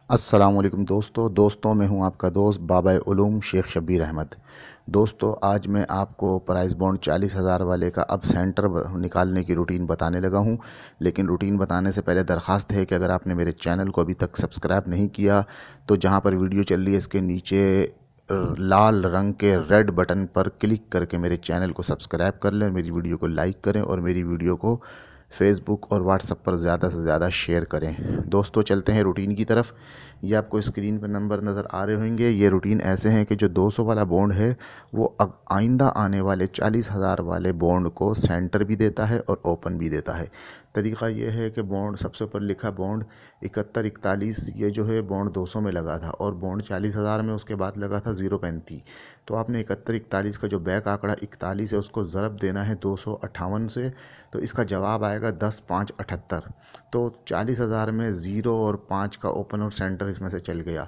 अस्सलामुअलैकुम दोस्तों मैं हूं आपका दोस्त बाबा उलूम शेख शब्बीर अहमद। दोस्तों आज मैं आपको प्राइस बॉन्ड 40,000 वाले का अब सेंटर निकालने की रूटीन बताने लगा हूं। लेकिन रूटीन बताने से पहले दरख्वास्त है कि अगर आपने मेरे चैनल को अभी तक सब्सक्राइब नहीं किया तो जहां पर वीडियो चल रही है इसके नीचे लाल रंग के रेड बटन पर क्लिक करके मेरे चैनल को सब्सक्राइब कर लें, मेरी वीडियो को लाइक करें और मेरी वीडियो को फेसबुक और व्हाट्सएप पर ज़्यादा से ज़्यादा शेयर करें। दोस्तों चलते हैं रूटीन की तरफ। ये आपको स्क्रीन पर नंबर नज़र आ रहे होंगे। ये रूटीन ऐसे हैं कि जो 200 वाला बॉन्ड है वो आइंदा आने वाले 40,000 वाले बॉन्ड को सेंटर भी देता है और ओपन भी देता है। तरीक़ा ये है कि बॉन्ड सबसे ऊपर लिखा बॉन्ड 7141, ये जो है बॉन्ड 200 में लगा था और बॉन्ड 40,000 में उसके बाद लगा था 0.35। तो आपने 7141 का जो बैक आंकड़ा 41 है उसको ज़रब देना है 258 से, तो इसका जवाब आएगा 10,578। तो 40,000 में 0 और 5 का ओपन और सेंटर इसमें से चल गया।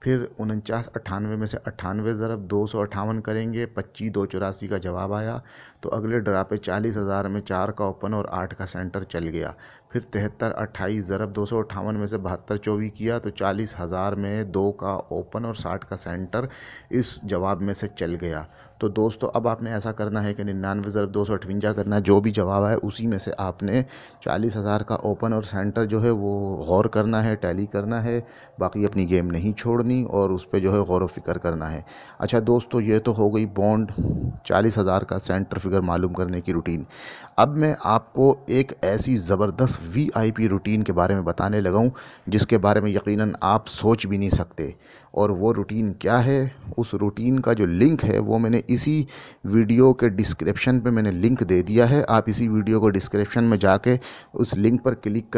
फिर 4998 में से 98 ज़रब 258 करेंगे, 25,284 का जवाब आया। तो अगले ड्रा पे 40,000 में 4 का ओपन और 8 का सेंटर चल गया। फिर 7328 ज़रब 258 में से 7224 किया तो 40,000 में 2 का ओपन और 60 का सेंटर इस जवाब में से चल गया। तो दोस्तों अब आपने ऐसा करना है कि 99 ज़रब 258 करना है, जो भी जवाब आए उसी में से आपने 40,000 का ओपन और सेंटर जो है वो गौर करना है, टैली करना है। बाकी अपनी गेम नहीं छोड़नी और उस पर जो है गौर व फिक्र करना है। अच्छा दोस्तों, ये तो हो गई बॉन्ड 40,000 का सेंटर फिगर मालूम करने की रूटीन। अब मैं आपको एक ऐसी ज़बरदस्त वीआईपी रूटीन के बारे में बताने लगा हूँ जिसके बारे में यकीनन आप सोच भी नहीं सकते। और वो रूटीन क्या है, उस रूटीन का जो लिंक है वो मैंने इसी वीडियो के डिस्क्रिप्शन पे मैंने लिंक दे दिया है। आप इसी वीडियो को डिस्क्रिप्शन में जाके उस लिंक पर क्लिक कर